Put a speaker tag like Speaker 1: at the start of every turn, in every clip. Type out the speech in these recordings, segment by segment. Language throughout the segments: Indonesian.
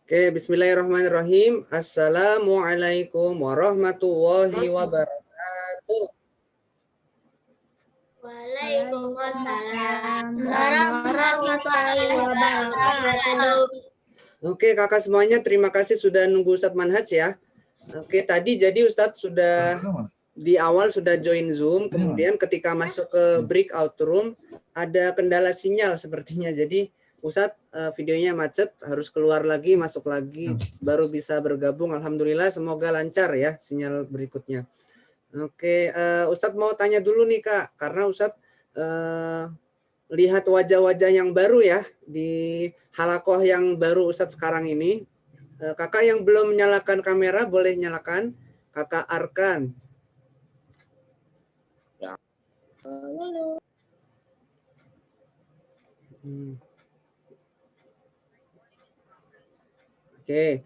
Speaker 1: Oke, bismillahirrahmanirrahim. Assalamualaikum warahmatullahi wabarakatuh.
Speaker 2: Waalaikumsalam warahmatullahi wabarakatuh.
Speaker 1: Oke, kakak semuanya terima kasih sudah nunggu Ustadz Manhaj ya. Oke, tadi jadi Ustadz sudah di awal sudah join Zoom, kemudian ketika masuk ke breakout room ada kendala sinyal sepertinya. Jadi Ustadz videonya macet, harus keluar lagi, masuk lagi, baru bisa bergabung. Alhamdulillah, semoga lancar ya sinyal berikutnya. Oke, Ustadz mau tanya dulu nih Kak, karena Ustadz lihat wajah-wajah yang baru ya di halakoh yang baru Ustadz sekarang ini. Kakak yang belum menyalakan kamera boleh nyalakan. Kakak Arkan. Oke.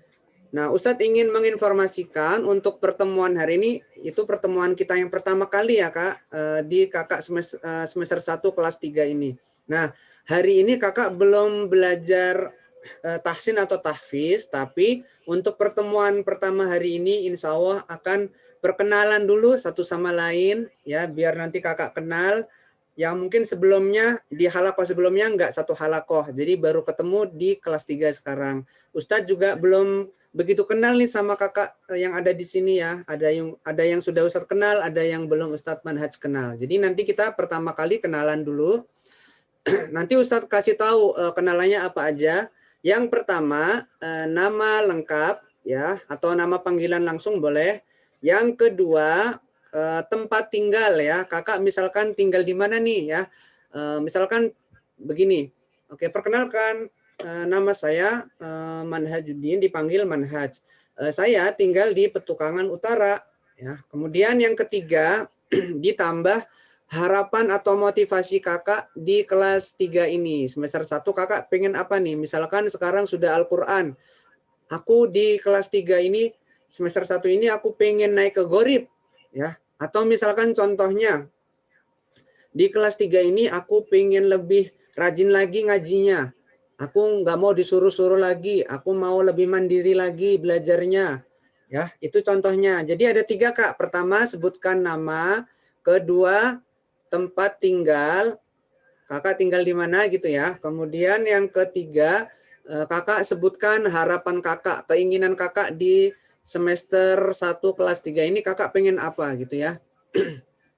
Speaker 1: Nah, Ustadz ingin menginformasikan untuk pertemuan hari ini, itu pertemuan kita yang pertama kali ya Kak, di kakak semester 1 kelas 3 ini. Nah, hari ini kakak belum belajar tahsin atau tahfiz, tapi untuk pertemuan pertama hari ini insya Allah akan perkenalan dulu satu sama lain, ya biar nanti kakak kenal, yang mungkin sebelumnya di halakoh sebelumnya enggak satu halakoh, jadi baru ketemu di kelas 3 sekarang. Ustadz juga belum begitu kenal nih sama kakak yang ada di sini ya. Ada yang sudah Ustadz kenal, ada yang belum Ustadz Manhaj kenal. Jadi nanti kita pertama kali kenalan dulu. Nanti Ustadz kasih tahu kenalannya apa aja. Yang pertama nama lengkap ya atau nama panggilan langsung boleh. Yang kedua tempat tinggal ya. Kakak misalkan tinggal di mana nih ya. Misalkan begini. Oke, perkenalkan nama saya Manhajuddin, dipanggil Manhaj. Saya tinggal di Petukangan Utara. Ya. Kemudian yang ketiga ditambah harapan atau motivasi kakak di kelas 3 ini. Semester 1 kakak pengen apa nih? Misalkan sekarang sudah Al-Quran. Aku di kelas 3 ini, semester 1 ini aku pengen naik ke Gorib. Ya. Atau misalkan contohnya, di kelas 3 ini aku pengen lebih rajin lagi ngajinya. Aku nggak mau disuruh-suruh lagi. Aku mau lebih mandiri lagi belajarnya. Ya, itu contohnya. Jadi ada 3 Kak. Pertama sebutkan nama, kedua tempat tinggal, kakak tinggal di mana gitu ya. Kemudian yang ketiga, kakak sebutkan harapan kakak, keinginan kakak di semester 1 kelas 3 ini kakak pengen apa gitu ya.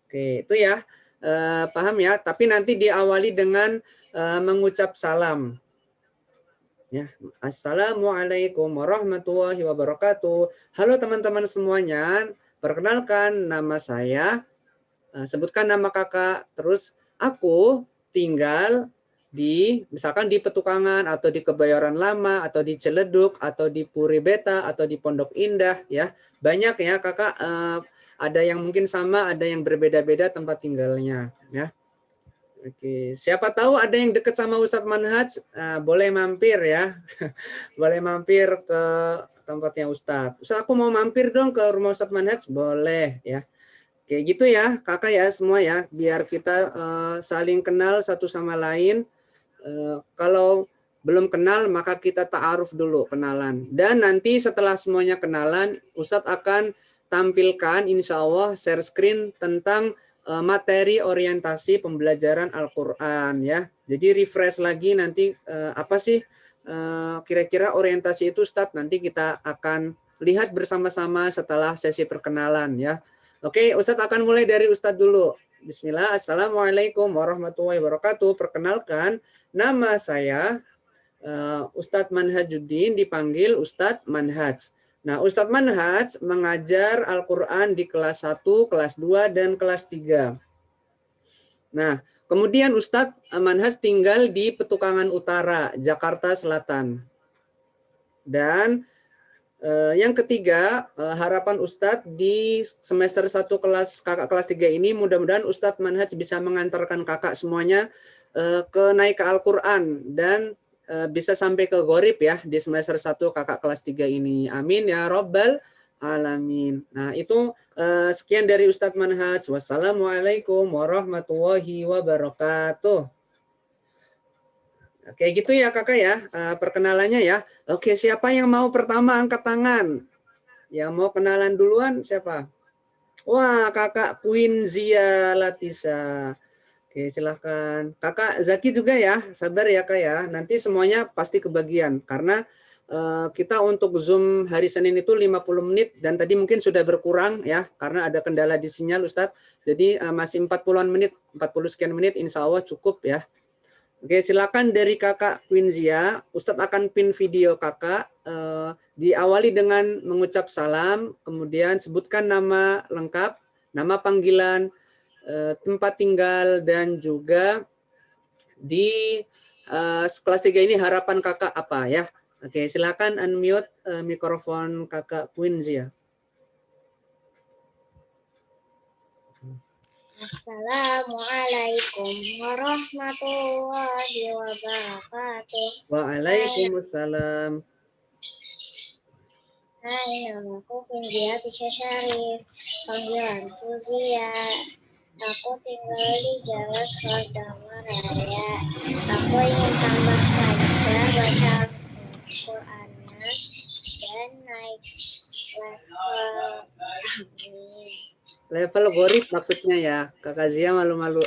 Speaker 1: Oke, itu ya. Paham ya? Tapi nanti diawali dengan mengucap salam. Ya, Assalamualaikum warahmatullahi wabarakatuh. Halo teman-teman semuanya. Perkenalkan nama saya, sebutkan nama kakak, terus aku tinggal di misalkan di Petukangan atau di Kebayoran Lama atau di Ciledug atau di Puri Beta atau di Pondok Indah ya. Banyak ya kakak, ada yang mungkin sama, ada yang berbeda-beda tempat tinggalnya ya. Oke, siapa tahu ada yang dekat sama Ustadz Manhaj, boleh mampir ya. Boleh mampir ke tempatnya Ustadz. Ustadz aku mau mampir dong ke rumah Ustadz Manhaj, boleh ya. Kayak gitu ya kakak ya semua ya, biar kita saling kenal satu sama lain. Kalau belum kenal maka kita ta'aruf dulu, kenalan. Dan nanti setelah semuanya kenalan, Ustadz akan tampilkan insya Allah share screen tentang materi orientasi pembelajaran Al-Quran ya. Jadi refresh lagi nanti apa sih kira-kira orientasi itu Ustadz, nanti kita akan lihat bersama-sama setelah sesi perkenalan ya. Oke, Ustadz akan mulai dari Ustadz dulu. Bismillah, Assalamualaikum warahmatullahi wabarakatuh. Perkenalkan, nama saya Ustadz Manhajuddin, dipanggil Ustadz Manhaj. Nah, Ustadz Manhaj mengajar Al-Quran di kelas 1, kelas 2, dan kelas 3. Nah, kemudian Ustadz Manhaj tinggal di Petukangan Utara, Jakarta Selatan. Dan yang ketiga, harapan Ustadz di semester 1 kakak kelas 3 ini, mudah-mudahan Ustadz Manhaj bisa mengantarkan kakak semuanya ke naik ke Al-Quran dan bisa sampai ke Gorib ya di semester 1 kakak kelas 3 ini. Amin ya Rabbal Alamin. Nah itu sekian dari Ustadz Manhaj. Wassalamualaikum warahmatullahi wabarakatuh. Oke, gitu ya kakak ya, perkenalannya ya. Oke, siapa yang mau pertama angkat tangan? Yang mau kenalan duluan siapa? Wah, kakak Queen Zia Latisa. Oke, silahkan. Kakak Zaki juga ya, sabar ya kak ya. Nanti semuanya pasti kebagian. Karena kita untuk Zoom hari Senin itu 50 menit dan tadi mungkin sudah berkurang ya. Karena ada kendala di sinyal Ustadz. Jadi masih 40-an menit, 40 sekian menit insya Allah cukup ya. Oke, silakan dari kakak Quinzia. Ustadz akan pin video kakak. Diawali dengan mengucap salam, kemudian sebutkan nama lengkap, nama panggilan, tempat tinggal, dan juga di kelas 3 ini harapan kakak apa ya. Oke, silakan unmute mikrofon kakak Quinzia.
Speaker 2: Assalamualaikum warahmatullahi wabarakatuh.
Speaker 1: Waalaikumsalam.
Speaker 2: Hai, namaku Pindia Tisha Syarif. Panggilanku Zia. Aku tinggal di Jalan Serdama Raya. Aku ingin tambah lancar baca Al-Qur'annya dan naik level. Amin.
Speaker 1: Level gorib maksudnya ya, kakak Zia malu-malu.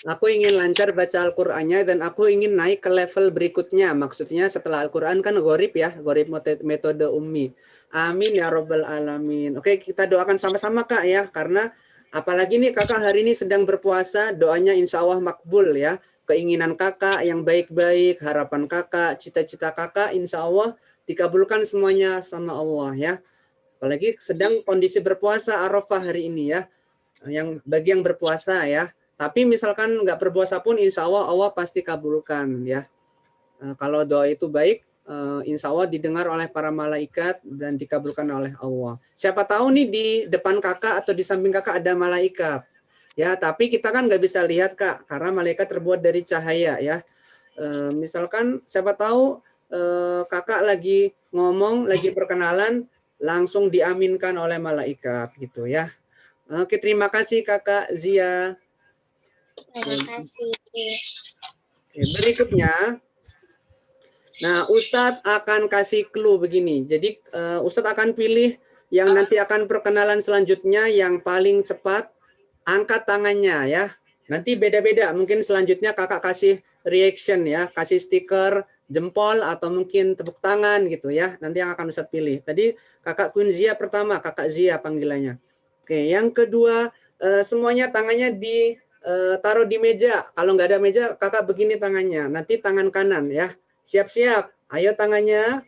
Speaker 1: Aku ingin lancar baca Al-Qur'annya dan aku ingin naik ke level berikutnya. Maksudnya setelah Al-Qur'an kan gorib ya, gorib metode ummi. Amin ya robbal alamin. Oke, kita doakan sama-sama kak ya, karena apalagi nih kakak hari ini sedang berpuasa, doanya insya Allah makbul ya. Keinginan kakak yang baik-baik, harapan kakak, cita-cita kakak insya Allah dikabulkan semuanya sama Allah ya. Apalagi sedang kondisi berpuasa Arafah hari ini ya, yang bagi yang berpuasa ya. Tapi misalkan nggak berpuasa pun insya Allah Allah pasti kabulkan ya. Kalau doa itu baik, insya Allah didengar oleh para malaikat dan dikabulkan oleh Allah. Siapa tahu nih di depan kakak atau di samping kakak ada malaikat. Ya, tapi kita kan nggak bisa lihat kak, karena malaikat terbuat dari cahaya ya. Misalkan siapa tahu kakak lagi ngomong, lagi perkenalan, langsung diaminkan oleh malaikat gitu ya. Oke, terima kasih kakak Zia.
Speaker 2: Terima kasih.
Speaker 1: Oke, berikutnya, nah Ustadz akan kasih clue begini. Jadi Ustadz akan pilih yang nanti akan perkenalan selanjutnya yang paling cepat angkat tangannya ya. Nanti beda-beda. Mungkin selanjutnya kakak kasih reaction ya, kasih stiker jempol atau mungkin tepuk tangan gitu ya. Nanti yang akan Ustadz pilih. Tadi kakak Queen Zia pertama, kakak Zia panggilannya. Oke, yang kedua semuanya tangannya taruh di meja. Kalau nggak ada meja, kakak begini tangannya. Nanti tangan kanan ya. Siap-siap. Ayo tangannya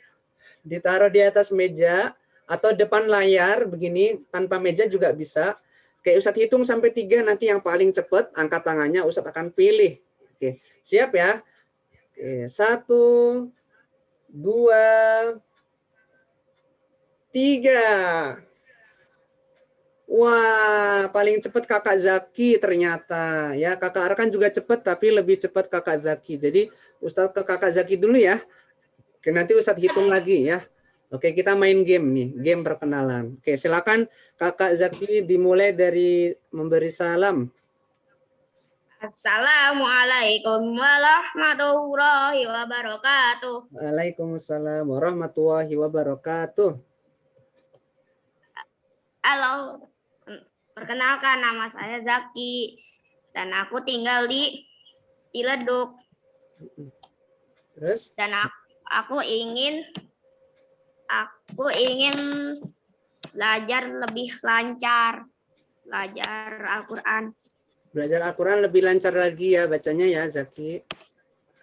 Speaker 1: ditaruh di atas meja atau depan layar begini tanpa meja juga bisa. Oke, Ustadz hitung sampai 3, nanti yang paling cepat angkat tangannya Ustadz akan pilih. Oke, siap ya? Oke, 1, 2, 3. Wah, paling cepat kakak Zaki ternyata. Ya, kakak Arkan juga cepat, tapi lebih cepat kakak Zaki. Jadi Ustadz ke kakak Zaki dulu ya. Oke, nanti Ustadz hitung lagi ya. Oke, kita main game nih, game perkenalan. Oke, silakan kakak Zaki dimulai dari memberi salam.
Speaker 2: Assalamualaikum warahmatullahi wabarakatuh.
Speaker 1: Waalaikumsalam warahmatullahi wabarakatuh.
Speaker 2: Halo, perkenalkan nama saya Zaki dan aku tinggal di Ciledug.
Speaker 1: Terus?
Speaker 2: Dan aku ingin belajar lebih lancar, belajar Al-Quran.
Speaker 1: Belajar Al-Quran lebih lancar lagi ya bacanya ya Zaki.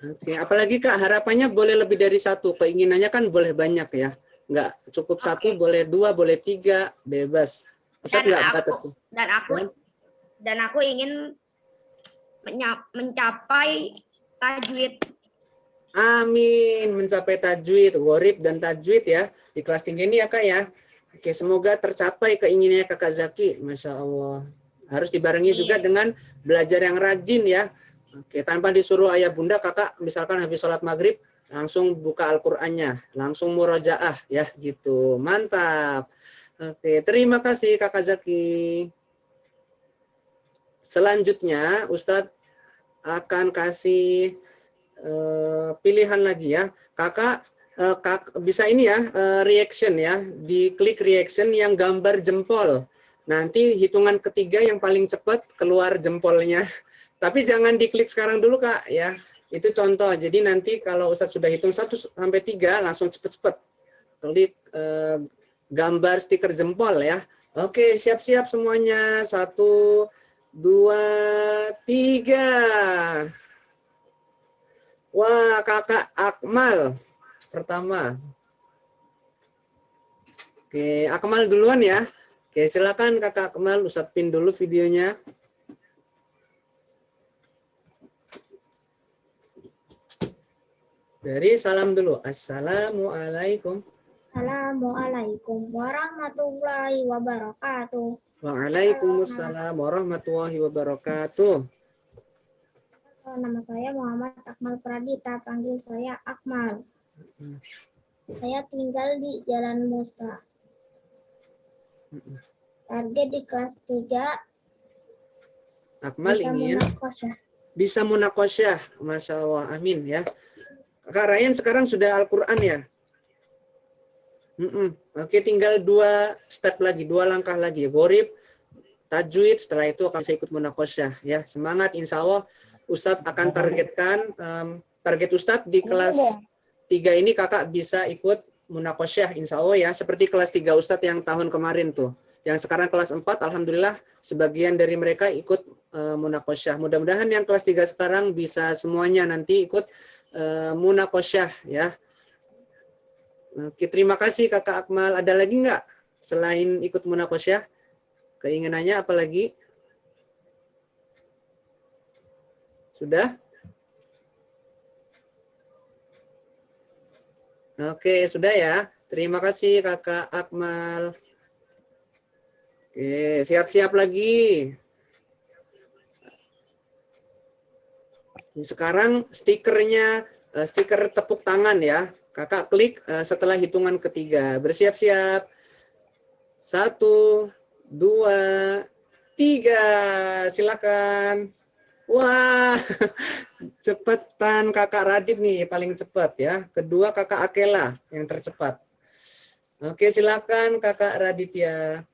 Speaker 1: Oke, apalagi Kak harapannya boleh lebih dari 1. Keinginannya kan boleh banyak ya. Nggak cukup 1, boleh 2, boleh 3, bebas. Ustadz nggak batasi.
Speaker 2: Dan aku ingin mencapai tajwid.
Speaker 1: Amin, mencapai tajwid, gharib dan tajwid ya di kelas 3 ini ya Kak ya. Oke, semoga tercapai keinginannya Kakak Zaki. Masya Allah. Harus dibarengi juga dengan belajar yang rajin ya. Oke, tanpa disuruh ayah bunda, kakak misalkan habis sholat maghrib, langsung buka Al-Qur'annya, langsung murojaah ya gitu. Mantap. Oke, terima kasih Kakak Zaki. Selanjutnya Ustadz akan kasih pilihan lagi ya. Kakak bisa ini ya, reaction ya, diklik reaction yang gambar jempol. Nanti hitungan ketiga yang paling cepat keluar jempolnya. Tapi jangan diklik sekarang dulu Kak ya. Itu contoh. Jadi nanti kalau Ustadz sudah hitung 1 sampai 3 langsung cepet-cepet klik gambar stiker jempol ya. Oke, siap-siap semuanya. 1, 2, 3. Wah, Kakak Akmal pertama. Oke, Akmal duluan ya. Oke, silakan Kakak Akmal, Ustadz pin dulu videonya. Dari salam dulu. Assalamualaikum.
Speaker 3: Assalamualaikum warahmatullahi wabarakatuh.
Speaker 1: Waalaikumsalam warahmatullahi wabarakatuh.
Speaker 3: Nama saya Muhammad Akmal Pradita, panggil saya Akmal. Saya tinggal di Jalan Musa. Target di kelas 3.
Speaker 1: Akmal ingin bisa munakosyah. Masya Allah, amin ya. Kak Ryan sekarang sudah Al-Quran ya? Oke, tinggal 2 step lagi, 2 langkah lagi. Gorib, tajwid, setelah itu akan bisa ikut munakosyah ya. Semangat, insya Allah Ustadz akan targetkan target Ustadz di kelas 3 ini kakak bisa ikut munakosyah insya Allah ya. Seperti kelas 3 Ustadz yang tahun kemarin tuh. Yang sekarang kelas 4, alhamdulillah sebagian dari mereka ikut munakosyah. Mudah-mudahan yang kelas 3 sekarang bisa semuanya nanti ikut munakosyah ya. Oke, terima kasih Kakak Akmal. Ada lagi nggak selain ikut munakosyah? Keinginannya apa lagi? Sudah? Oke, sudah ya. Terima kasih Kakak Akmal. Oke, siap-siap lagi. Sekarang stikernya, stiker tepuk tangan ya. Kakak klik setelah hitungan ketiga. Bersiap-siap. 1, 2, 3. Silakan. Wah, cepetan Kakak Radit nih, paling cepat ya. Kedua Kakak Akela yang tercepat. Oke, silakan Kakak Raditya.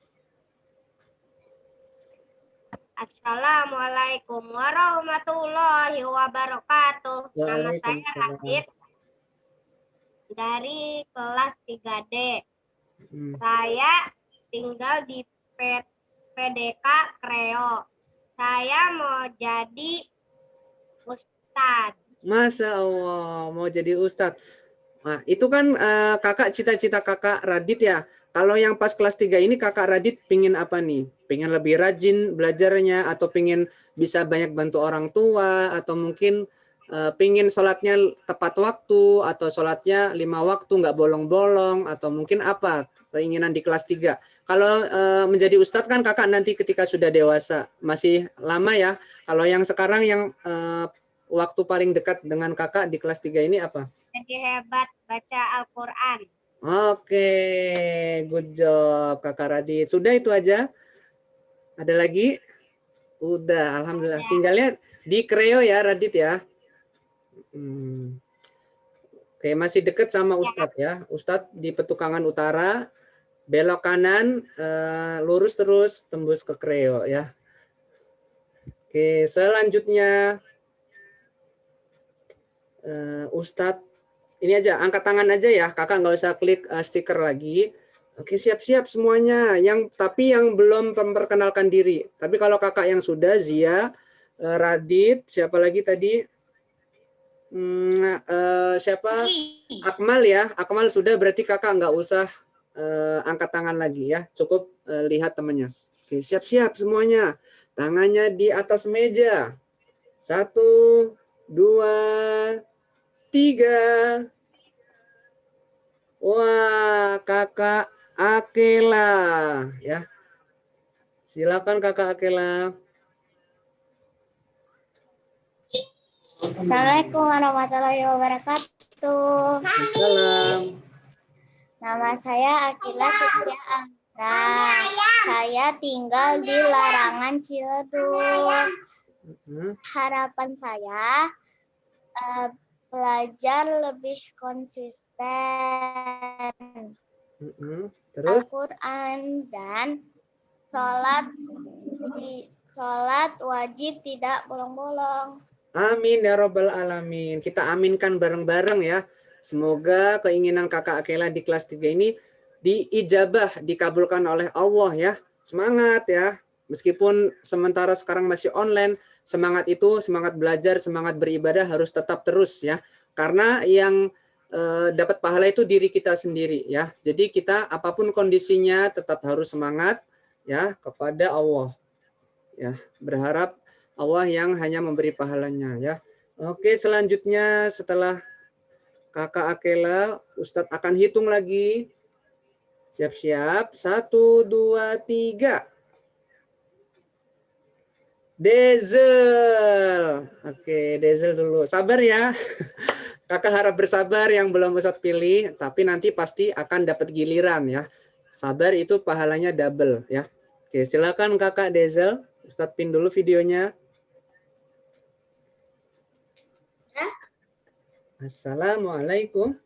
Speaker 2: Assalamualaikum warahmatullahi wabarakatuh. Nama saya Radit dari kelas 3D. Saya tinggal di PDK Kreo. Saya mau jadi ustadz.
Speaker 1: Masya Allah, mau jadi ustadz. Nah, itu kan kakak cita-cita kakak Radit ya. Kalau yang pas kelas 3 ini kakak Radit pingin apa nih? Pingin lebih rajin belajarnya atau pingin bisa banyak bantu orang tua atau mungkin pingin sholatnya tepat waktu atau sholatnya 5 waktu nggak bolong-bolong atau mungkin apa keinginan di kelas 3. Kalau menjadi ustadz kan kakak nanti ketika sudah dewasa masih lama ya. Kalau yang sekarang yang waktu paling dekat dengan kakak di kelas 3 ini apa?
Speaker 2: Jadi hebat baca Al-Quran.
Speaker 1: Oke, good job Kakak Radit. Sudah itu aja? Ada lagi? Udah, alhamdulillah. Tinggalnya di Kreo ya Radit ya. Oke, masih dekat sama Ustadz ya. Ustadz di Petukangan Utara, belok kanan, lurus terus, tembus ke Kreo ya. Oke, selanjutnya Ustadz, ini aja, angkat tangan aja ya, kakak nggak usah klik stiker lagi. Oke, siap-siap semuanya. Tapi yang belum memperkenalkan diri. Tapi kalau kakak yang sudah, Zia, Radit, siapa lagi tadi? Siapa? Akmal ya. Akmal sudah, berarti kakak nggak usah angkat tangan lagi ya. Cukup lihat temannya. Oke, siap-siap semuanya. Tangannya di atas meja. 1, 2, 3. Wah, Kakak Akela ya. Silakan Kakak Akela.
Speaker 3: Assalamualaikum warahmatullahi wabarakatuh.
Speaker 1: Salam.
Speaker 3: Nama saya Akila Sutia Anggra. Saya tinggal di Larangan Ciledug. Harapan saya belajar lebih konsisten.
Speaker 1: Terus?
Speaker 3: Al-Quran dan sholat wajib tidak bolong-bolong.
Speaker 1: Amin ya Rabbal Alamin. Kita aminkan bareng-bareng ya. Semoga keinginan kakak Akela di kelas 3 ini diijabah, dikabulkan oleh Allah ya. Semangat ya. Meskipun sementara sekarang masih online, semangat itu, semangat belajar, semangat beribadah harus tetap terus ya. Karena yang dapat pahala itu diri kita sendiri ya. Jadi kita apapun kondisinya tetap harus semangat ya kepada Allah. Ya, berharap Allah yang hanya memberi pahalanya ya. Oke, selanjutnya setelah Kakak Akela, Ustadz akan hitung lagi. Siap-siap. 1, 2, 3. Dezel. Oke, Dezel dulu. Sabar ya. Kakak harap bersabar yang belum Ustadz pilih, tapi nanti pasti akan dapat giliran ya. Sabar itu pahalanya double ya. Oke, silakan Kakak Dezel. Ustadz pin dulu videonya. Assalamualaikum.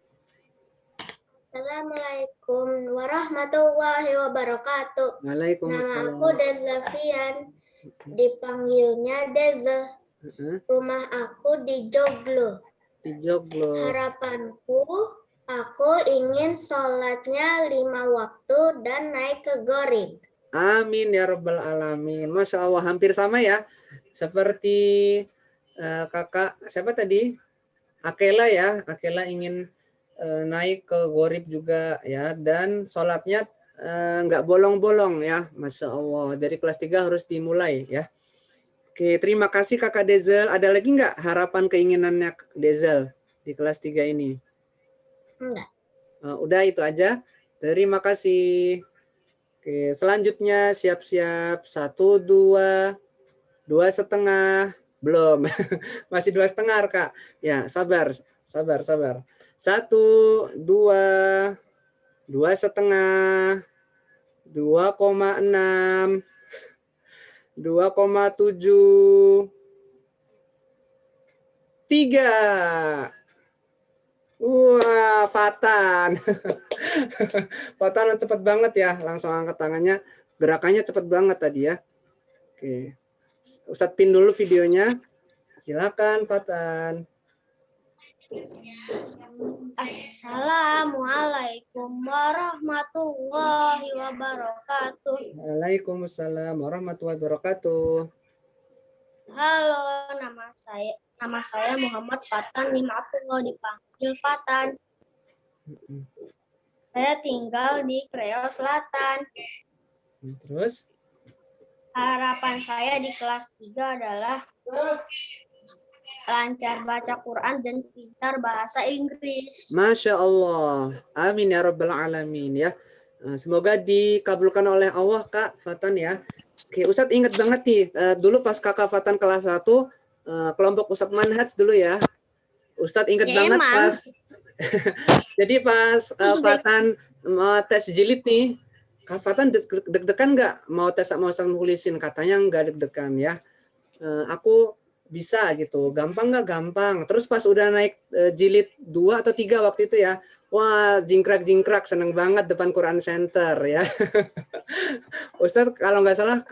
Speaker 3: Assalamualaikum warahmatullahi wabarakatuh.
Speaker 1: Waalaikumsalam.
Speaker 3: Nama aku Dezafian. Dipanggilnya Dezel. Rumah aku di Joglo.
Speaker 1: Di Joglo.
Speaker 3: Harapanku, aku ingin sholatnya 5 waktu dan naik ke Gorib.
Speaker 1: Amin ya Rabbal Alamin. Masya Allah, hampir sama ya. Seperti kakak, siapa tadi? Akela ya. Akela ingin naik ke Gorib juga ya. Dan sholatnya nggak bolong-bolong ya. Masya Allah. Dari kelas 3 harus dimulai ya. Oke, terima kasih Kakak Dezel. Ada lagi nggak harapan keinginannya Dezel di kelas 3 ini?
Speaker 3: Enggak.
Speaker 1: Udah itu aja. Terima kasih. Oke, selanjutnya siap-siap. 1, 2, 2,5. Belum. Masih 2,5 Kak. Ya, sabar. 1, 2, 2,5, 2,6, 2,7, 3. Wah, Fatan. Fatan cepet banget ya. Langsung angkat tangannya. Gerakannya cepet banget tadi ya. Oke. Ustadz pin dulu videonya. Silakan Fatan.
Speaker 3: Assalamualaikum warahmatullahi wabarakatuh.
Speaker 1: Waalaikumsalam warahmatullahi wabarakatuh.
Speaker 3: Halo, nama saya Muhammad Fatan Limatullah, dipanggil Fatan. Saya tinggal di Kreo Selatan.
Speaker 1: Terus?
Speaker 3: Harapan saya di kelas 3 adalah lancar baca Quran dan pintar bahasa Inggris.
Speaker 1: Masya Allah. Amin ya Rabbal Alamin ya. Semoga dikabulkan oleh Allah Kak Fatan ya. Oke, Ustadz ingat banget nih. Dulu pas Kakak Fatan kelas 1, kelompok Ustadz Manhaj dulu ya. Ustadz ingat banget pas. Jadi pas Fatan tes jilid nih. Kak Fatan deg-degan nggak mau tes sama Ustadz Mukhlisin? Katanya nggak deg-degan ya. Aku bisa gitu, gampang nggak? Gampang. Terus pas udah naik jilid 2 atau 3 waktu itu ya, wah jingkrak seneng banget depan Quran Center ya. Ustadz kalau nggak salah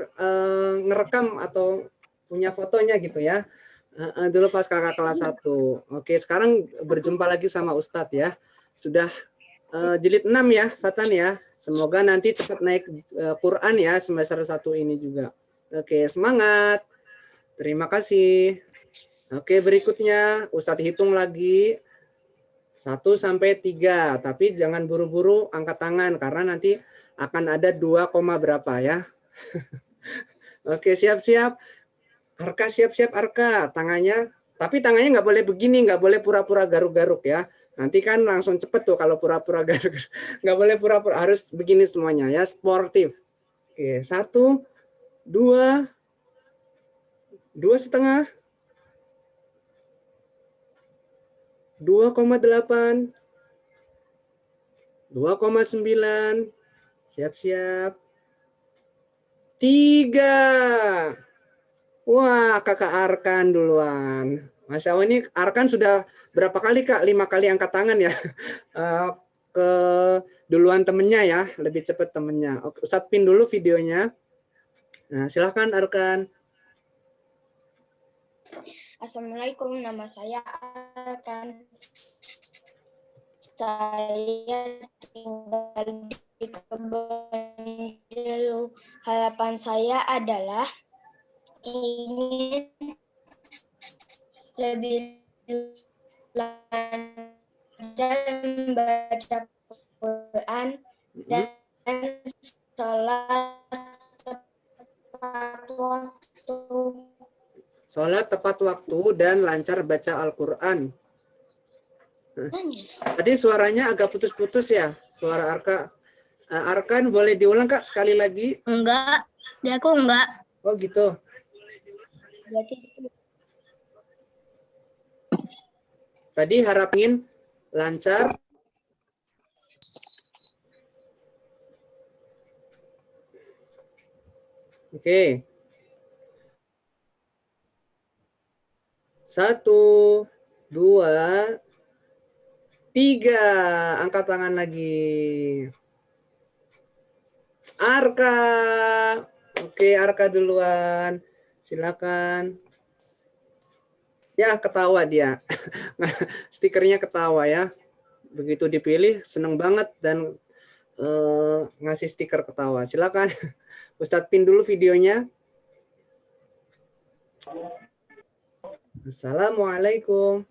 Speaker 1: ngerekam atau punya fotonya gitu ya, dulu pas kakak kelas 1. Oke, sekarang berjumpa lagi sama Ustadz ya, sudah jilid 6 ya Fatan ya, semoga nanti cepat naik Quran ya semester 1 ini juga. Oke, semangat. Terima kasih. Oke, berikutnya Ustadz hitung lagi 1 sampai 3, tapi jangan buru-buru angkat tangan karena nanti akan ada 2, berapa ya. Oke, siap-siap. Arka siap-siap Arka, tangannya. Tapi tangannya nggak boleh begini, nggak boleh pura-pura garuk-garuk ya. Nanti kan langsung cepet tuh kalau pura-pura garuk. Nggak boleh pura-pura, harus begini semuanya ya, sportif. Oke, 1, 2, 2,5, 2,8, 2,9, siap-siap. 3. Wah, kakak Arkan duluan. Masya Allah, ini Arkan sudah berapa kali Kak? 5 kali angkat tangan ya. Ke duluan temennya ya, lebih cepat temennya. Ustadz pin dulu videonya. Nah, silahkan Arkan.
Speaker 3: Assalamualaikum, nama saya Arkan. Saya tinggal di Kebon Jeruk. Harapan saya adalah ingin lebih lancar membaca Quran dan sholat tepat waktu.
Speaker 1: Sholat tepat waktu dan lancar baca Al-Quran. Tadi suaranya agak putus-putus ya, suara Arkan boleh diulang Kak sekali lagi?
Speaker 3: Enggak, di aku enggak.
Speaker 1: Oh gitu. Tadi harapin lancar. Oke. 1, 2, 3. Angkat tangan lagi. Arka. Oke, Arka duluan. Silakan. Ya, ketawa dia. Stikernya ketawa ya. Begitu dipilih, seneng banget dan ngasih stiker ketawa. Silakan. Ustadz pin dulu videonya. Assalamualaikum.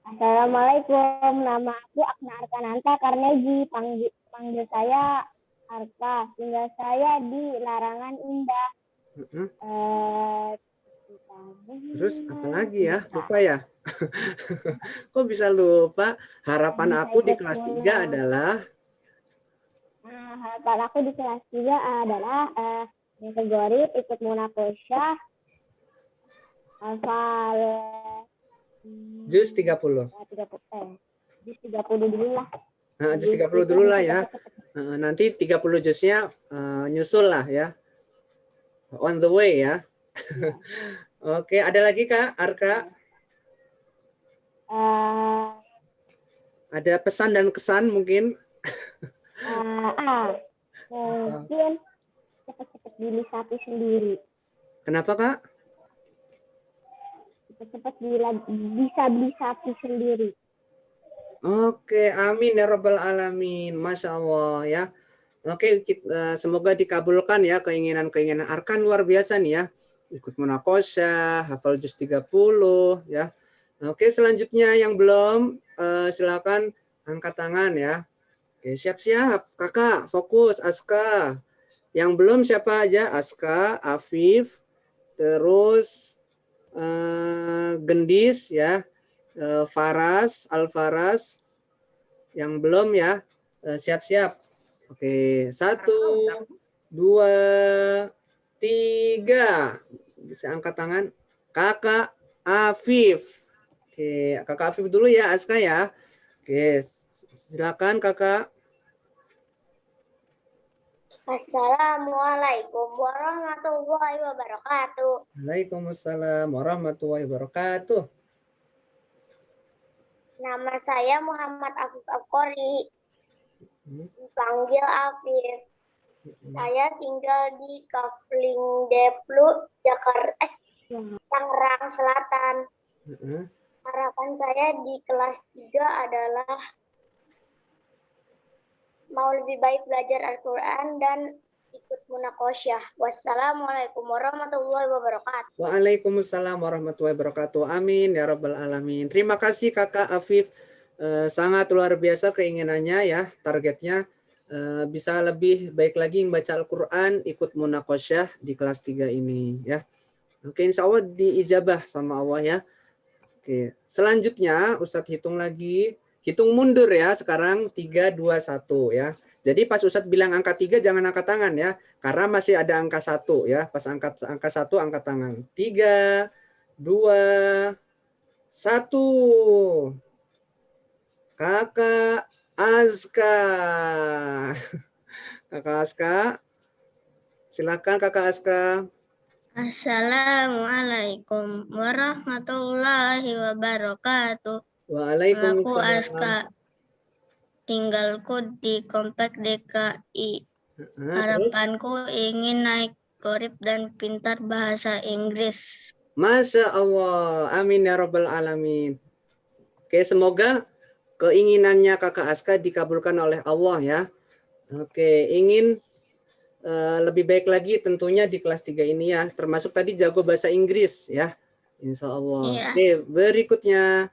Speaker 2: Assalamualaikum, nama aku Akna Arkananta Karneji, panggil saya Arka, tinggal saya di Larangan Indah.
Speaker 1: Terus apa lagi ya? Lupa ya? Kok bisa lupa? Harapan aku di kelas 3 adalah
Speaker 2: harapan aku di kelas 3 adalah kategori ikut munakosyah hafal
Speaker 1: juz 30.
Speaker 2: Juz 30 dulu lah.
Speaker 1: Nah, juz 30 dulu lah ya. Nanti 30 juznya nyusul lah ya. On the way ya. Oke, ada lagi Kak Arka? Ada pesan dan kesan mungkin?
Speaker 2: Mungkin cepat-cepat beli sapi sendiri.
Speaker 1: Kenapa Kak?
Speaker 2: Cepat-cepat bisa beli sapi sendiri.
Speaker 1: Oke, amin ya Rabbal Alamin. Masya Allah ya. Oke, semoga dikabulkan ya keinginan-keinginan Arkan luar biasa nih ya. Ikut munakosyah, hafal juz 30 ya. Oke, selanjutnya yang belum silakan angkat tangan ya. Oke, siap-siap. Kakak, fokus. Aska. Yang belum siapa aja? Aska, Afif, terus Gendis ya. Faras, Alfaras. Yang belum ya. Siap-siap. Oke, 1, 2, 3. Bisa angkat tangan. Kakak Afif. Oke, Kakak Afif dulu ya, Aska ya. Oke, silakan Kakak.
Speaker 3: Assalamualaikum warahmatullahi wabarakatuh.
Speaker 1: Waalaikumsalam warahmatullahi wabarakatuh.
Speaker 3: Nama saya Muhammad Afif Al-Qori. Dipanggil Afif. Saya tinggal di Kafling Deplu, Jakarta, Tangerang Selatan. Harapan saya di kelas 3 adalah mau lebih baik belajar Al-Quran dan ikut munakosyah. Wassalamualaikum warahmatullahi wabarakatuh.
Speaker 1: Waalaikumsalam warahmatullahi wabarakatuh. Amin ya Rabbal Alamin. Terima kasih Kakak Afif. Sangat luar biasa keinginannya ya, targetnya bisa lebih baik lagi membaca Al-Quran, ikut munakosyah di kelas 3 ini ya. Oke, insya Allah diijabah sama Allah ya. Oke, selanjutnya Ustadz hitung lagi, hitung mundur ya sekarang 3, 2, 1 ya. Jadi pas Ustadz bilang angka 3 jangan angkat tangan ya, karena masih ada angka 1 ya. Pas angka 1 angkat tangan. 3, 2, 1. Kakak Azka. Kakak Azka. Silakan Kakak Azka.
Speaker 4: Assalamualaikum warahmatullahi wabarakatuh. Aku
Speaker 1: Waalaikumsalam.
Speaker 4: Aska, tinggalku di Komplek DKI.
Speaker 1: Terus?
Speaker 4: Harapanku ingin naik gorib dan pintar bahasa Inggris.
Speaker 1: Masya Allah. Amin ya Rabbal Alamin. Oke, semoga keinginannya Kakak Aska dikabulkan oleh Allah ya. Oke, ingin lebih baik lagi tentunya di kelas 3 ini ya. Termasuk tadi jago bahasa Inggris ya. Insya Allah.
Speaker 4: Iya.
Speaker 1: Oke, berikutnya.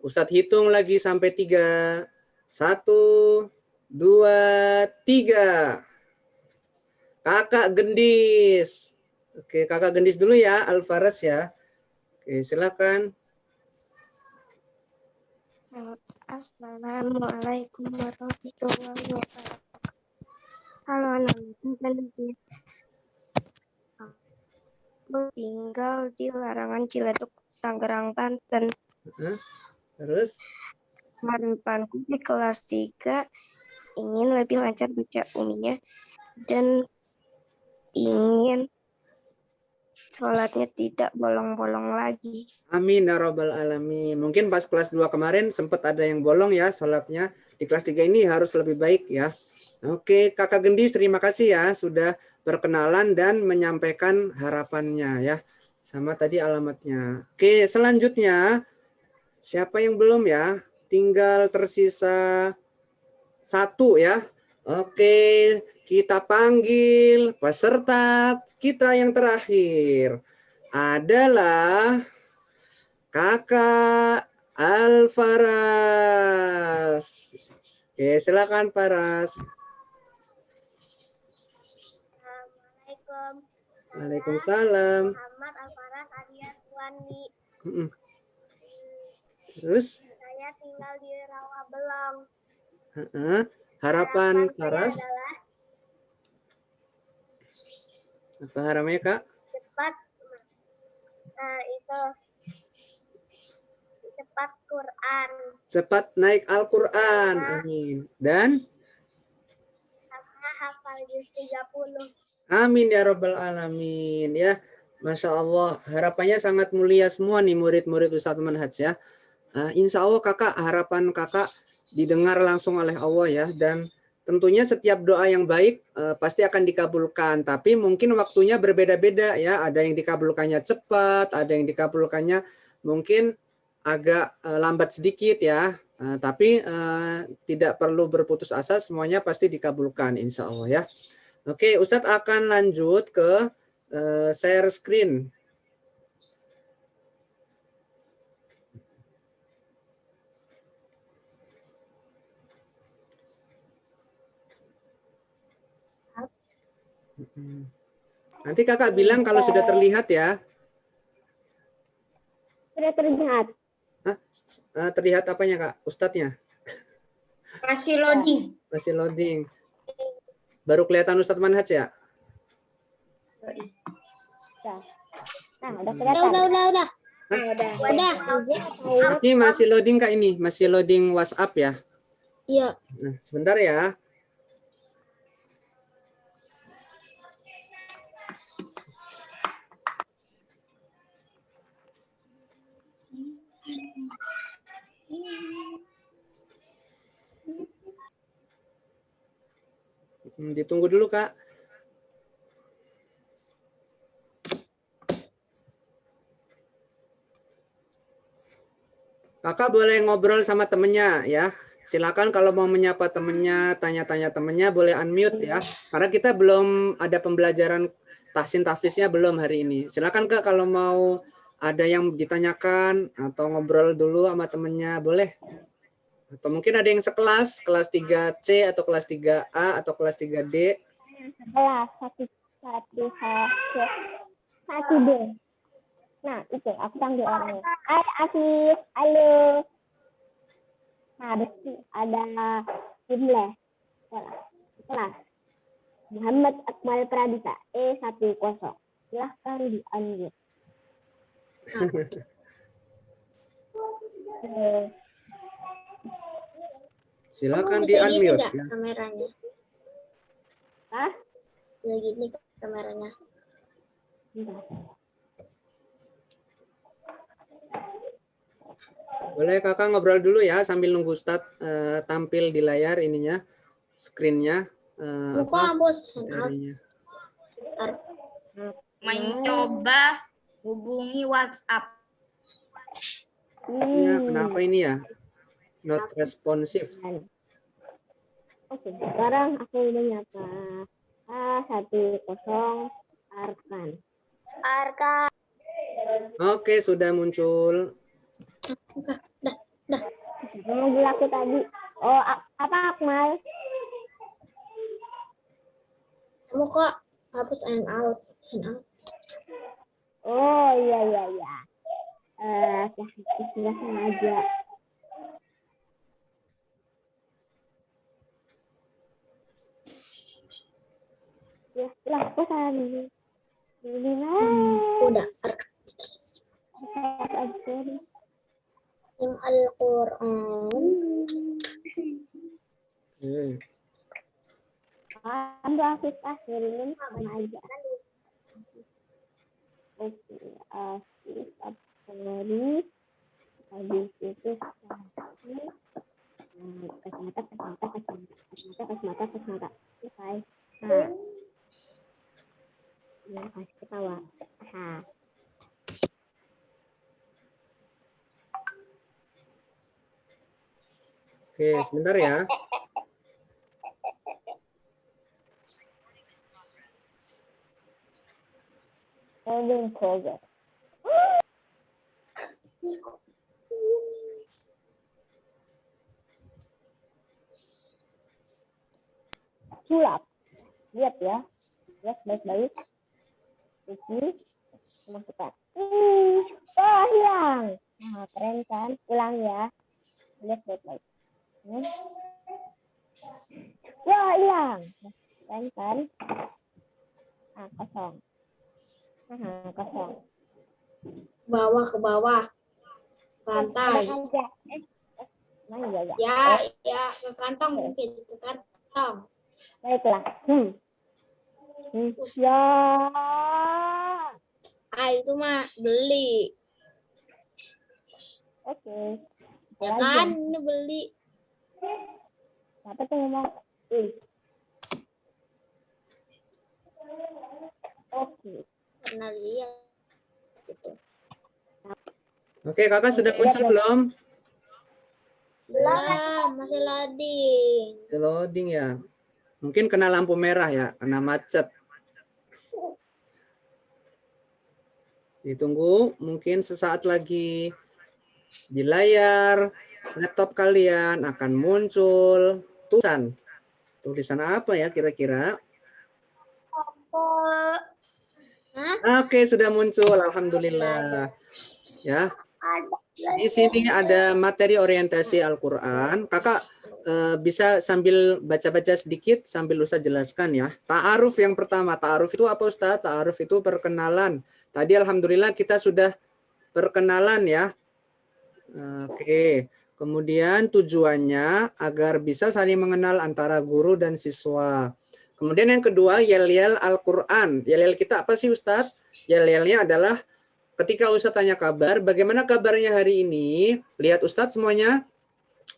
Speaker 1: Ustadz hitung lagi sampai 3. 1, 2, 3. Kakak Gendis. Oke, Kakak Gendis dulu ya, Alvarez ya. Oke, silakan.
Speaker 5: Assalamualaikum warahmatullahi wabarakatuh. Halo anak-anak, aku tinggal di Larangan Ciledug, Tangerang, Banten.
Speaker 1: Terus?
Speaker 5: Harapanku di kelas 3 ingin lebih lancar baca uminya dan ingin sholatnya tidak bolong-bolong lagi.
Speaker 1: Amin ya Rabbal Alamin. Mungkin pas kelas 2 kemarin sempat ada yang bolong ya sholatnya. Di kelas 3 ini harus lebih baik ya. Oke, Kakak Gendis terima kasih ya sudah perkenalan dan menyampaikan harapannya ya. Sama tadi alamatnya. Oke, selanjutnya siapa yang belum ya? Tinggal tersisa 1 ya. Oke, kita panggil peserta kita yang terakhir adalah Kakak Alfaras. Oke, silakan Faras.
Speaker 3: Assalamualaikum.
Speaker 1: Waalaikumsalam.
Speaker 3: Muhammad Alfaras Adiat Wani.
Speaker 1: Terus?
Speaker 3: Saya tinggal di Rawabelong.
Speaker 1: Harapan
Speaker 3: saya
Speaker 1: Faras?
Speaker 3: adalah
Speaker 1: Apa harapannya Kak?
Speaker 3: cepat Quran.
Speaker 1: Cepat naik Al-Quran. Amin. Dan?
Speaker 3: Sama hafal juz 30.
Speaker 1: Amin ya Rabbal Alamin ya. Masya Allah, harapannya sangat mulia semua nih murid-murid Ustadz Manhaj ya. Insya Allah kakak, harapan kakak didengar langsung oleh Allah ya. Dan tentunya setiap doa yang baik pasti akan dikabulkan. Tapi mungkin waktunya berbeda-beda ya. Ada yang dikabulkannya cepat, ada yang dikabulkannya mungkin agak lambat sedikit ya. Tapi tidak perlu berputus asa, semuanya pasti dikabulkan insya Allah ya. Oke, Ustadz akan lanjut ke share screen. Nanti kakak bilang kalau sudah terlihat ya.
Speaker 2: Sudah terlihat.
Speaker 1: Terlihat apanya kak? Ustadznya?
Speaker 3: Masih loading.
Speaker 1: Masih loading. Baru kelihatan Ustadz Manhaj ya?
Speaker 2: Nah, udah kelihatan.
Speaker 3: Udah.
Speaker 1: Ini masih loading kak ini? Masih loading WhatsApp ya?
Speaker 3: Iya.
Speaker 1: Nah, sebentar ya. Ditunggu dulu kak. Kakak boleh ngobrol sama temennya ya. Silakan kalau mau menyapa temennya, tanya-tanya temennya boleh unmute ya. Karena kita belum ada pembelajaran tahsin tahfiznya belum hari ini. Silakan kak kalau mau ada yang ditanyakan atau ngobrol dulu sama temennya boleh. Atau mungkin ada yang sekelas, kelas 3C atau kelas 3A atau kelas 3D.
Speaker 2: Kelas 1D. Nah, itu aku panggil orangnya. Hai Afif, halo. Nah, ada jumlah kelas. Muhammad Akmal Pradita, E10. Silahkan diunmute.
Speaker 1: Silakan di-unmute ya.
Speaker 3: Kameranya.
Speaker 2: Hah?
Speaker 3: Lagi ini kameranya.
Speaker 1: Boleh kakak ngobrol dulu ya sambil nunggu Ustadz tampil di layar ininya, screen-nya.
Speaker 3: Buka bos.
Speaker 1: Materinya.
Speaker 6: Mencoba hubungi WhatsApp.
Speaker 1: Ya, kenapa ini ya? Not responsif.
Speaker 2: Oke, sekarang aku menyapa A10 Arkan.
Speaker 3: Arka.
Speaker 1: Oke, sudah muncul.
Speaker 2: Manggil aku tadi. Oh, apa Akmal?
Speaker 3: Kamu kok hapus and out.
Speaker 2: Oh, iya. Sudah sengaja. Ya, lah, pesan. Ini
Speaker 3: Udah. Arka. Al-Quran.
Speaker 2: Ambil Afif akhirin sama aja. Oke, Afif Abdul. Habis itu kacamata. Selesai. Nah, yang kasih ketawa. Nah.
Speaker 1: Oke, sebentar ya.
Speaker 2: Holding progress. Sulap. Lihat ya. Lihat baik-baik. Ini masukkan. Oh, hilang. Nah, keren kan? Ulang ya. Lihat baik-baik. Wah, hilang. Keren kan? Nah, kosong. Kosong.
Speaker 3: Bawah ke bawah. Lantai.
Speaker 2: Mana ya?
Speaker 3: Ya, ke kantong mungkin. Ke kantong.
Speaker 2: Baiklah. Ya.
Speaker 3: Itu mah beli.
Speaker 2: Oke.
Speaker 3: Ya kan, ini beli.
Speaker 2: Siapa tuh ngomong? Oke.
Speaker 3: Pernah lihat gitu.
Speaker 1: Oke, kakak sudah muncul belum?
Speaker 3: Belum, masih loading.
Speaker 1: Loading ya. Mungkin kena lampu merah ya, kena macet. Ditunggu, mungkin sesaat lagi di layar laptop kalian akan muncul tulisan. Tulisan apa ya kira-kira? Oke, sudah muncul. Alhamdulillah. Ya. Di sini ada materi orientasi Al-Qur'an. Kakak bisa sambil baca-baca sedikit sambil Ustaz jelaskan ya. Ta'aruf yang pertama. Ta'aruf itu apa Ustaz? Ta'aruf itu perkenalan. Tadi alhamdulillah kita sudah perkenalan ya. Oke. Kemudian tujuannya agar bisa saling mengenal antara guru dan siswa. Kemudian yang kedua, yel-yel Al-Qur'an. Yel-yel kita apa sih Ustaz? Yel-yelnya adalah ketika Ustaz tanya kabar, bagaimana kabarnya hari ini? Lihat Ustaz semuanya.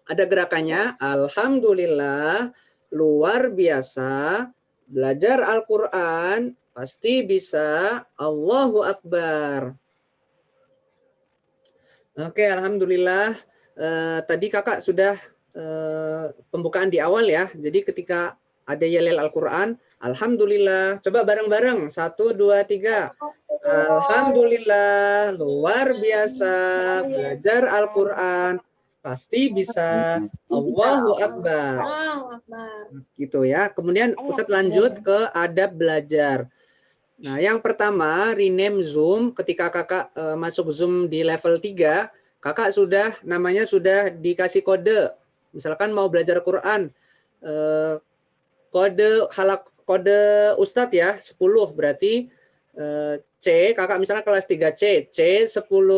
Speaker 1: Ada gerakannya. Alhamdulillah, luar biasa. Belajar Al-Qur'an pasti bisa. Allahu Akbar. Oke, alhamdulillah. Tadi kakak sudah pembukaan di awal ya. Jadi ketika ada yel-yel Al-Quran, alhamdulillah. Coba bareng-bareng. 1, 2, 3. Alhamdulillah, luar biasa. Belajar Al-Quran pasti bisa. Allahu Akbar.
Speaker 3: Allahu Akbar.
Speaker 1: Gitu ya. Kemudian Ustadz lanjut ke adab belajar. Nah, yang pertama, rename Zoom. Ketika kakak masuk Zoom di level 3, kakak sudah namanya sudah dikasih kode. Misalkan mau belajar Quran, kode Ustadz ya, 10 berarti C, kakak misalnya kelas 3C, C10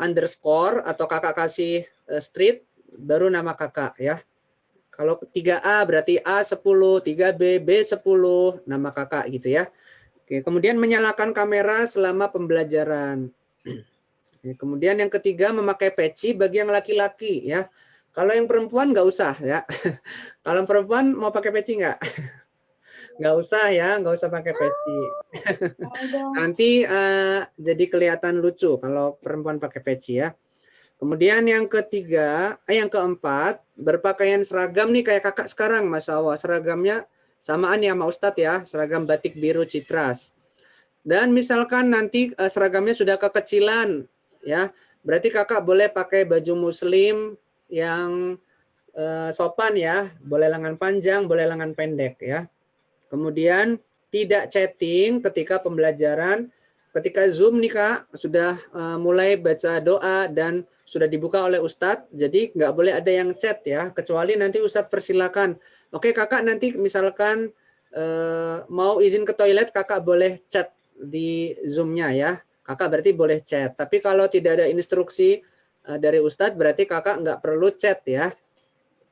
Speaker 1: underscore atau kakak kasih street, baru nama kakak ya. Kalau 3A berarti A10, 3B, B10, nama kakak gitu ya. Oke, kemudian menyalakan kamera selama pembelajaran. Oke, kemudian yang ketiga memakai peci bagi yang laki-laki ya. Kalau yang perempuan nggak usah ya. Kalau perempuan mau pakai peci nggak? Nggak usah ya, nggak usah pakai peci. Nanti jadi kelihatan lucu kalau perempuan pakai peci ya. Kemudian yang yang keempat, berpakaian seragam nih kayak kakak sekarang, Masya Allah. Seragamnya samaan ya sama Ustadz ya, seragam batik biru Citras. Dan misalkan nanti seragamnya sudah kekecilan, ya, berarti kakak boleh pakai baju muslim yang sopan ya, boleh lengan panjang, boleh lengan pendek ya. Kemudian tidak chatting ketika pembelajaran. Ketika Zoom nih Kak, sudah mulai baca doa dan sudah dibuka oleh Ustadz, jadi nggak boleh ada yang chat ya, kecuali nanti Ustadz persilakan. Oke Kakak nanti misalkan mau izin ke toilet, Kakak boleh chat di Zoom-nya ya. Kakak berarti boleh chat. Tapi kalau tidak ada instruksi dari Ustadz, berarti Kakak nggak perlu chat ya.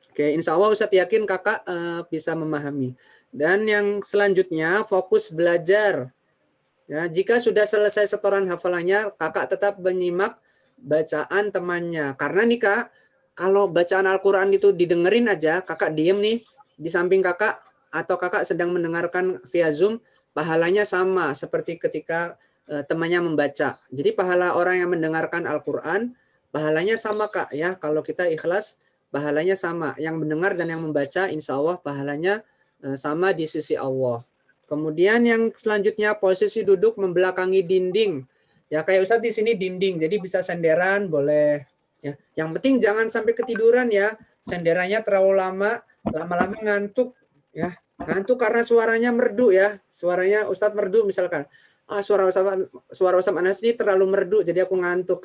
Speaker 1: Oke, insya Allah Ustadz yakin Kakak bisa memahami. Dan yang selanjutnya, fokus belajar. Ya, jika sudah selesai setoran hafalannya, kakak tetap menyimak bacaan temannya. Karena nih kak, kalau bacaan Al-Quran itu didengerin aja, kakak diem nih di samping kakak, atau kakak sedang mendengarkan via Zoom, pahalanya sama seperti ketika temannya membaca. Jadi pahala orang yang mendengarkan Al-Quran, pahalanya sama kak ya. Kalau kita ikhlas, pahalanya sama. Yang mendengar dan yang membaca, insya Allah pahalanya sama di sisi Allah. Kemudian yang selanjutnya posisi duduk membelakangi dinding. Ya kayak Ustadz di sini dinding, jadi bisa senderan boleh. Ya, yang penting jangan sampai ketiduran ya. Senderannya terlalu lama-lama ngantuk. Ya, ngantuk karena suaranya merdu ya. Suaranya Ustadz merdu misalkan. Suara Ustadz Anas ini terlalu merdu, jadi aku ngantuk.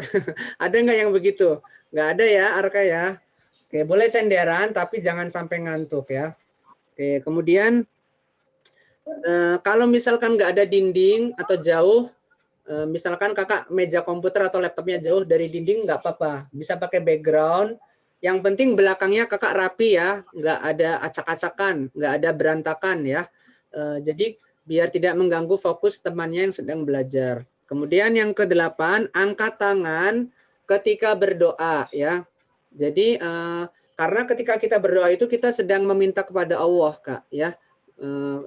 Speaker 1: Ada nggak yang begitu? Nggak ada ya, Arka ya. Oke, boleh senderan tapi jangan sampai ngantuk ya. Oke, kemudian kalau misalkan nggak ada dinding atau jauh, misalkan kakak meja komputer atau laptopnya jauh dari dinding, nggak apa-apa. Bisa pakai background. Yang penting belakangnya kakak rapi ya, nggak ada acak-acakan, nggak ada berantakan ya. Jadi biar tidak mengganggu fokus temannya yang sedang belajar. Kemudian yang ke-8, angkat tangan ketika berdoa ya. Jadi karena ketika kita berdoa itu kita sedang meminta kepada Allah kak ya.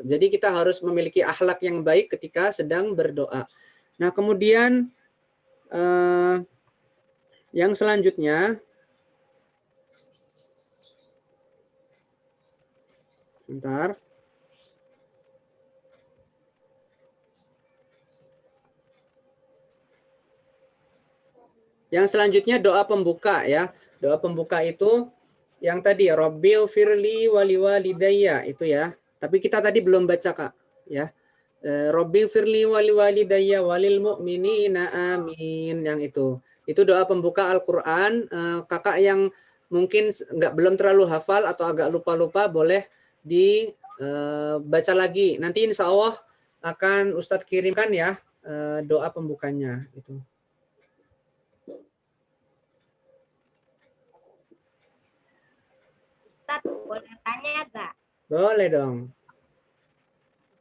Speaker 1: Jadi kita harus memiliki akhlak yang baik ketika sedang berdoa. Nah kemudian yang selanjutnya, sebentar. Yang selanjutnya doa pembuka ya. Doa pembuka itu yang tadi Rabbil firli wali walidayya itu ya. Tapi kita tadi belum baca kak ya. Rabbil firli wali walidayya walil mu'minina amin, yang itu. Itu doa pembuka Al-Qur'an. Kakak yang mungkin belum terlalu hafal atau agak lupa-lupa boleh dibaca lagi. Nanti insya Allah akan Ustadz kirimkan ya doa pembukanya itu.
Speaker 7: Ustaz, boleh tanya nggak?
Speaker 1: Boleh dong.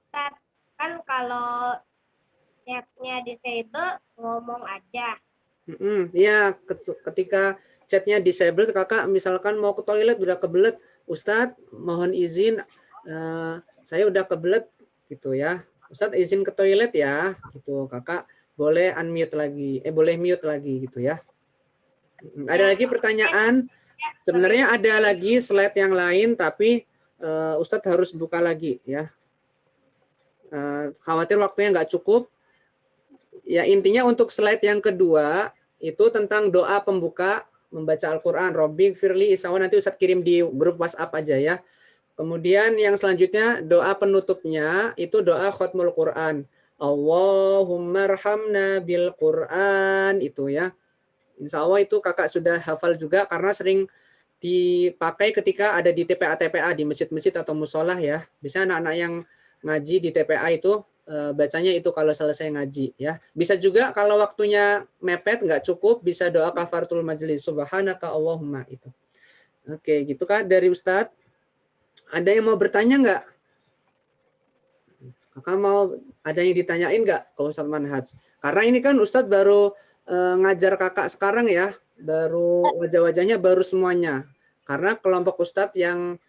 Speaker 7: Ustaz, kan kalau chatnya disable, ngomong aja.
Speaker 1: Iya, ketika chatnya disable, kakak misalkan mau ke toilet udah kebelet, Ustadz mohon izin, saya udah kebelet gitu ya. Ustadz izin ke toilet ya, gitu. Kakak boleh unmute lagi, boleh mute lagi gitu ya. Ada lagi pertanyaan? Sebenarnya ada lagi slide yang lain, tapi Ustadz harus buka lagi ya. Khawatir waktunya nggak cukup. Ya intinya untuk slide yang kedua itu tentang doa pembuka membaca Al-Quran. Robbi Firli Isawan, nanti Ustadz kirim di grup WhatsApp aja ya. Kemudian yang selanjutnya doa penutupnya itu doa khotmul Quran. Allahumma arhamna bil Quran itu ya. Insya Allah itu kakak sudah hafal juga karena sering dipakai ketika ada di TPA-TPA di masjid-masjid atau musolah ya. Biasanya anak-anak yang ngaji di TPA itu bacanya itu kalau selesai ngaji ya. Bisa juga kalau waktunya mepet nggak cukup bisa doa kafaratul majlis subhanaka Allahumma itu. Oke, gitu Kak dari Ustadz. Ada yang mau bertanya nggak? Kakak mau ada yang ditanyain nggak ke Ustadz Manhaj? Karena ini kan Ustadz baru ngajar kakak sekarang ya, baru wajah-wajahnya baru semuanya. Karena kelompok Ustadz yang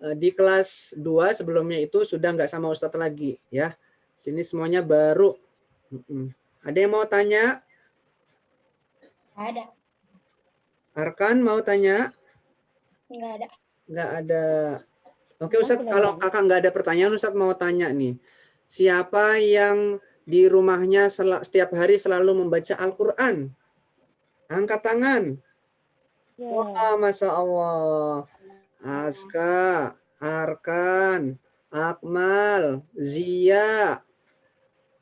Speaker 1: di kelas 2 sebelumnya itu sudah nggak sama Ustadz lagi ya. Sini semuanya baru. Ada yang mau tanya?
Speaker 7: Ada.
Speaker 1: Arkan mau tanya?
Speaker 7: Enggak ada.
Speaker 1: Nggak ada. Oke Ustadz, kalau kakak nggak ada pertanyaan, Ustadz mau tanya nih. Siapa yang di rumahnya setiap hari selalu membaca Al-Quran? Angkat tangan. Wah, Masya Allah. Aska, Arkan, Akmal, Zia.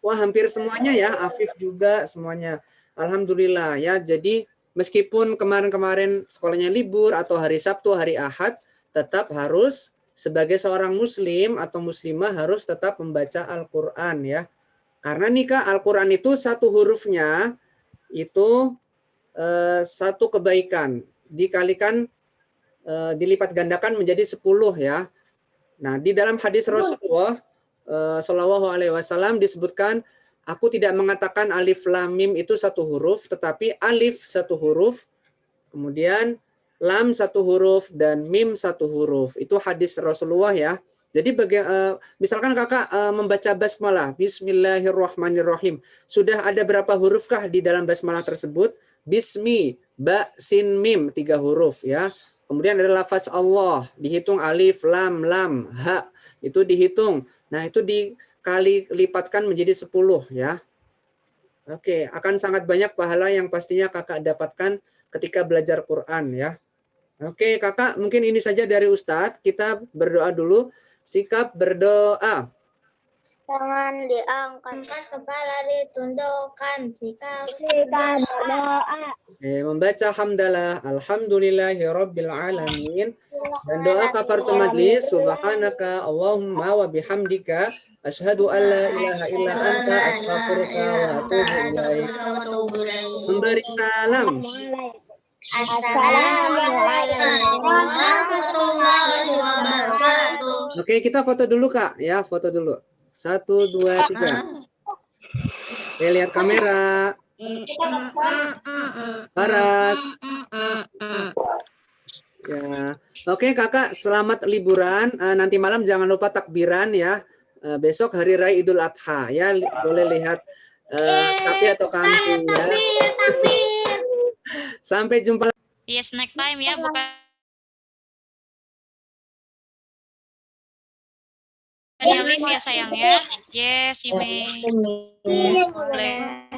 Speaker 1: Wah, hampir semuanya ya. Afif juga semuanya. Alhamdulillah ya. Jadi meskipun kemarin-kemarin sekolahnya libur atau hari Sabtu, hari Ahad, tetap harus sebagai seorang muslim atau muslimah harus tetap membaca Al-Quran ya. Karena nih Kak, Al-Quran itu satu hurufnya itu satu kebaikan. Dikalikan, dilipat gandakan menjadi 10 ya. Nah, di dalam hadis Rasulullah Shallallahu Alaihi Wasallam disebutkan, aku tidak mengatakan alif lam mim itu satu huruf, tetapi alif satu huruf, kemudian lam satu huruf dan mim satu huruf. Itu hadis Rasulullah ya. Jadi misalkan kakak membaca basmalah, Bismillahirrahmanirrahim. Sudah ada berapa hurufkah di dalam basmalah tersebut? Bismi, ba, sin, mim, 3 huruf ya. Kemudian ada lafaz Allah, dihitung alif, lam, lam, ha, itu dihitung. Nah itu dikali lipatkan menjadi 10 ya. Oke, akan sangat banyak pahala yang pastinya kakak dapatkan ketika belajar Quran ya. Oke kakak, mungkin ini saja dari Ustadz. Kita berdoa dulu. Sikap berdoa.
Speaker 3: Tangan diangkat, kepala ditundukkan. Sikap
Speaker 2: berdoa.
Speaker 1: Membaca hamdalah, alhamdulillahirabbil alamin. Dan doa kafaratul majlis, subhanaka Allahumma wa bihamdika asyhadu an la ilaha illa anta astaghfiruka wa atubu ilaik. Memberi salam.
Speaker 3: Assalamualaikum warahmatullahi wabarakatuh.
Speaker 1: Oke, kita foto dulu Kak, ya foto dulu. 1, 2, 3. Oke, lihat kamera. Paras. Ya, oke Kakak, selamat liburan. Nanti malam jangan lupa takbiran ya. Besok hari raya Idul Adha ya, boleh lihat sapi atau kambing ya. Sampai jumpa.
Speaker 6: Iya, snack time ya, bukan yang live ya sayang ya. Yes, Ime. Boleh.